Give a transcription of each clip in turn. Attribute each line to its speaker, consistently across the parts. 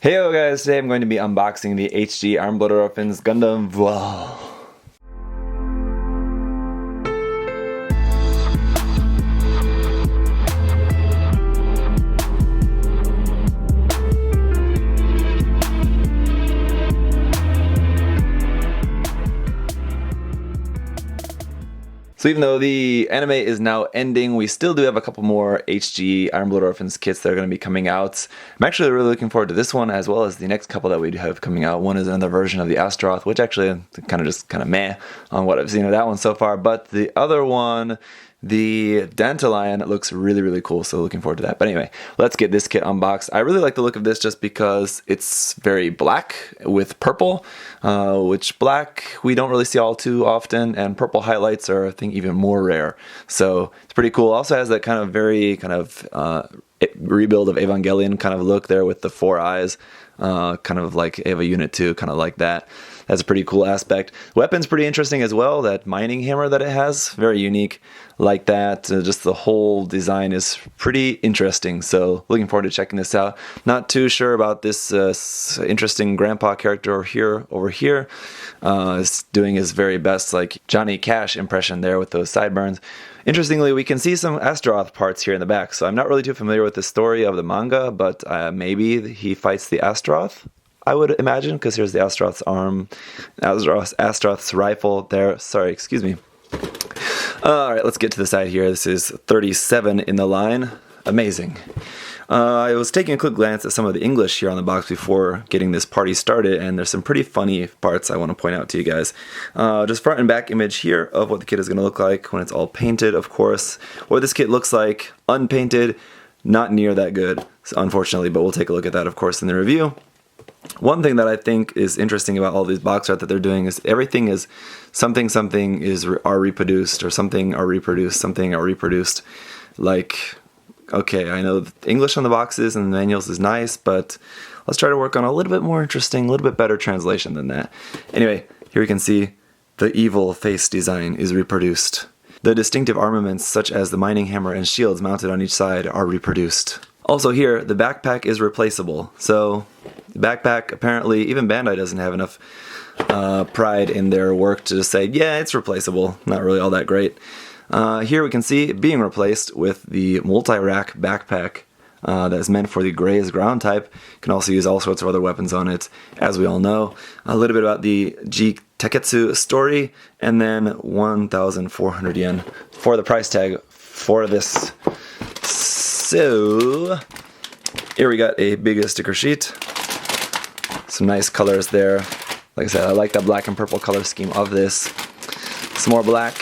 Speaker 1: Hey guys, today I'm going to be unboxing the HG Armblood Orphans Gundam Vual. So even though the anime is now ending, we still do have a couple more HG Armblood Orphans kits that are going to be coming out. I'm actually really looking forward to this one as well as the next couple that we have coming out. One is another version of the Astaroth, which actually kind of meh on what I've seen of that one so far. But the other one, the Dandelion, looks really cool, so looking forward to that. But anyway, let's get this kit unboxed. I really like the look of this just because it's very black with purple, which black we don't really see all too often, and purple highlights are, I think, even more rare. So it's pretty cool. Also has that kind of very rebuild of Evangelion kind of look there with the 4 eyes, kind of like Eva Unit 2, kind of like that. That's a pretty cool aspect. Weapon's pretty interesting as well. That mining hammer that it has, very unique like that. Just the whole design is pretty interesting. So looking forward to checking this out. Not too sure about this interesting grandpa character over here. Is doing his very best like Johnny Cash impression there with those sideburns. Interestingly, we can see some Astaroth parts here in the back. So I'm not really too familiar with the story of the manga, but maybe he fights the Astaroth, I would imagine, because here's the Astaroth's arm, Astaroth's rifle there. Sorry, excuse me. Alright, let's get to the side here. This is 37 in the line. Amazing. I was taking a quick glance at some of the English here on the box before getting this party started, and there's some pretty funny parts I want to point out to you guys. Just front and back image here of what the kit is going to look like when it's all painted, of course. What this kit looks like unpainted, not near that good, unfortunately, but we'll take a look at that, of course, in the review. One thing that I think is interesting about all these box art that they're doing is everything is something are reproduced, or something are reproduced. Like, okay, I know the English on the boxes and the manuals is nice, but let's try to work on a little bit more interesting, a little bit better translation than that. Anyway, here you can see the evil face design is reproduced. The distinctive armaments, such as the mining hammer and shields mounted on each side, are reproduced. Also here, the backpack is replaceable. So the backpack, apparently, even Bandai doesn't have enough pride in their work to just say, yeah, it's replaceable. Not really all that great. Here we can see it being replaced with the multi-rack backpack that is meant for the Graze ground type. You can also use all sorts of other weapons on it, as we all know. A little bit about the G Teketsu story, and then 1,400 yen for the price tag for this. So, here we got a big sticker sheet. Some nice colors there. Like I said, I like that black and purple color scheme of this. Some more black,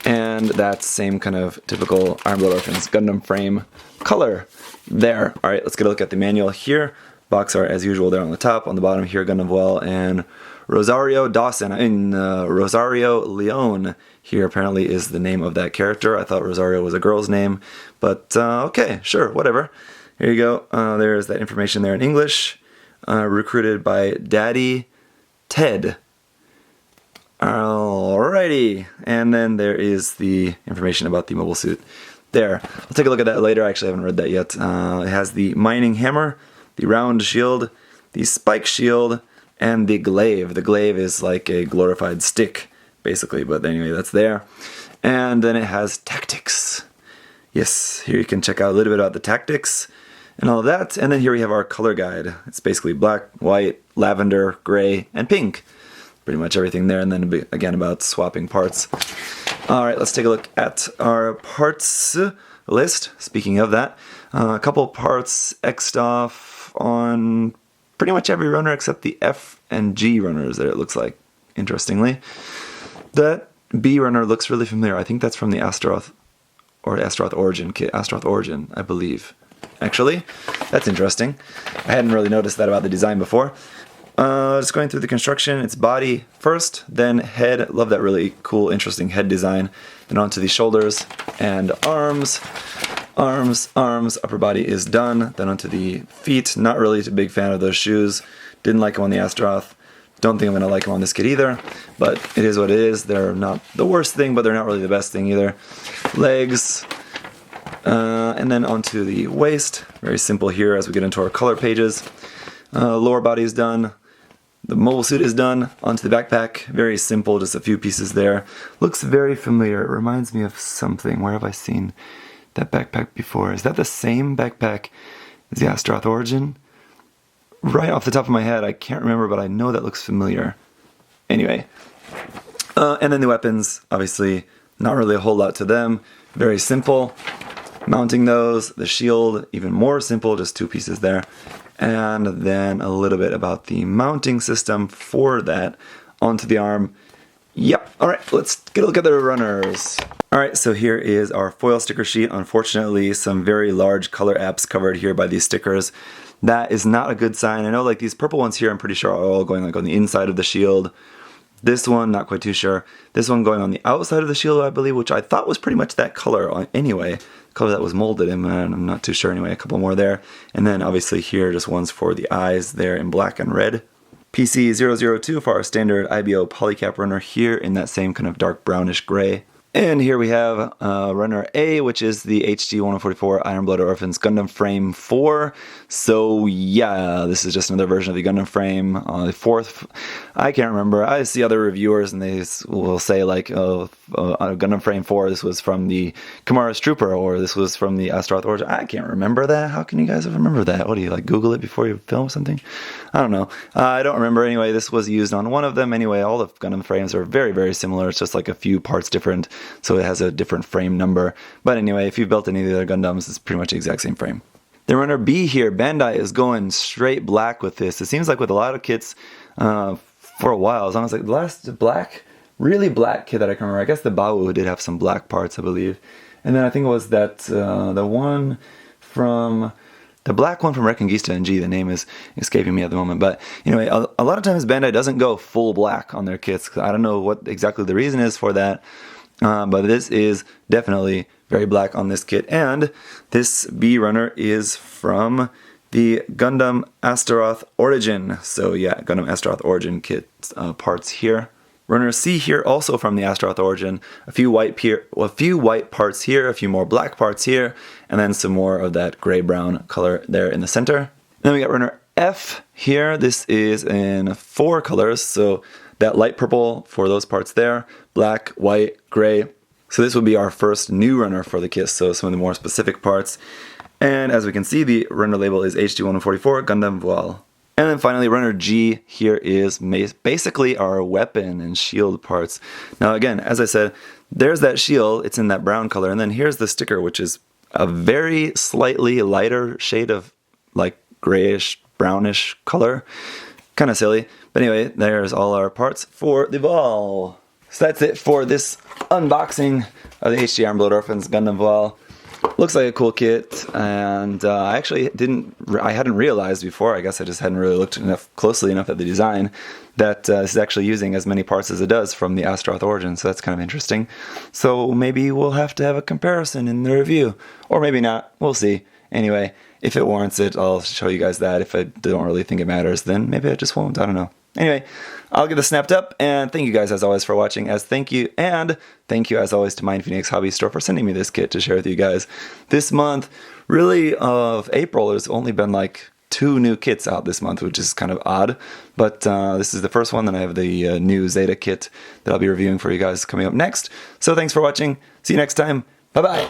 Speaker 1: and that same kind of typical Armblood Orphans Gundam frame color there. Alright, let's get a look at the manual here. Box art as usual there on the top. On the bottom here, Gundam Vual and Rosario Dawson. Rosario Leone here apparently is the name of that character. I thought Rosario was a girl's name, but okay, sure, whatever. Here you go. There's that information there in English. Recruited by Daddy Ted. Alrighty, and then there is the information about the mobile suit there. I'll take a look at that later. I actually haven't read that yet. It has the mining hammer, the round shield, the spike shield, and the glaive. The glaive is like a glorified stick, basically, but anyway, that's there. And then it has tactics. Yes, here you can check out a little bit about the tactics and all of that. And then here we have our color guide. It's basically black, white, lavender, gray, and pink. Pretty much everything there, and then again about swapping parts. Alright, let's take a look at our parts list. Speaking of that, a couple parts X'd off on pretty much every runner except the F and G runners there, it looks like, interestingly. That B runner looks really familiar. I think that's from the Astaroth or Astaroth Origin kit. Astaroth Origin, I believe. Actually, that's interesting. I hadn't really noticed that about the design before. Just going through the construction, it's body first, then head. Love that really cool, interesting head design. Then onto the shoulders and arms. Arms, upper body is done. Then onto the feet. Not really a big fan of those shoes. Didn't like them on the Astaroth. Don't think I'm going to like them on this kit either. But it is what it is. They're not the worst thing, but they're not really the best thing either. Legs. And then onto the waist. Very simple here as we get into our color pages. Lower body is done. The mobile suit is done. Onto the backpack. Very simple, just a few pieces there. Looks very familiar. It reminds me of something. Where have I seen that backpack before? Is that the same backpack as the Astaroth Origin? Right off the top of my head, I can't remember, but I know that looks familiar. Anyway. And then the weapons, obviously, not really a whole lot to them. Very simple. Mounting those. The shield, even more simple, just two pieces there. And then a little bit about the mounting system for that onto the arm. Yep. All right, let's get a look at the runners. All right, so here is our foil sticker sheet. Unfortunately, some very large color apps covered here by these stickers. That is not a good sign. I know like these purple ones here, I'm pretty sure are all going like on the inside of the shield. This one, not quite too sure. This one going on the outside of the shield, I believe, which I thought was pretty much that color anyway. The color that was molded in, and I'm not too sure anyway. A couple more there. And then obviously here, just ones for the eyes there in black and red. PC002 for our standard IBO polycap runner here in that same kind of dark brownish gray. And here we have runner A, which is the HG144 Iron Blooded Orphans Gundam Frame 4. So yeah, this is just another version of the Gundam Frame. The fourth, I can't remember. I see other reviewers and they will say like, Gundam Frame 4, this was from the Kamara's Trooper, or this was from the Astaroth Origin. I can't remember that. How can you guys remember that? What do you, like Google it before you film something? I don't know. I don't remember anyway. This was used on one of them. Anyway, all the Gundam frames are very, very similar. It's just like a few parts different. So it has a different frame number. But anyway, if you've built any of the other Gundams, it's pretty much the exact same frame. The runner B here, Bandai is going straight black with this. It seems like with a lot of kits for a while, as long as like the last black, really black kit that I can remember. I guess the Bawu did have some black parts, I believe. And then I think it was that the one from... The black one from Reconquista and G, the name is escaping me at the moment. But anyway, a lot of times Bandai doesn't go full black on their kits. I don't know what exactly the reason is for that. But this is definitely very black on this kit. And this B runner is from the Gundam Astaroth Origin. So yeah, Gundam Astaroth Origin kit parts here. Runner C here also from the Astaroth Origin. A few white parts here, a few more black parts here, and then some more of that gray-brown color there in the center. And then we got runner F here. This is in 4 colors, so that light purple for those parts there, black, white, gray. So this would be our first new runner for the kit, so some of the more specific parts. And as we can see, the runner label is HG144 Gundam Vual. And then finally, runner G here is basically our weapon and shield parts. Now again, as I said, there's that shield, it's in that brown color, and then here's the sticker, which is a very slightly lighter shade of like grayish, brownish color. Kind of silly. But anyway, there's all our parts for the Vual. So that's it for this unboxing of the HG Iron Blooded Orphans Gundam Vual. Looks like a cool kit, and I actually hadn't realized before, I guess I just hadn't really looked closely enough at the design, that this is actually using as many parts as it does from the Astaroth Origin, so that's kind of interesting. So maybe we'll have to have a comparison in the review, or maybe not, we'll see. Anyway, if it warrants it, I'll show you guys that. If I don't really think it matters, then maybe I just won't, I don't know. Anyway, I'll get this snapped up, and thank you guys as always for watching, thank you as always to MindFenix Hobby Store for sending me this kit to share with you guys. This month, really of April, there's only been like 2 new kits out this month, which is kind of odd, but this is the first one, then I have the new Zeta kit that I'll be reviewing for you guys coming up next. So thanks for watching, see you next time, bye bye!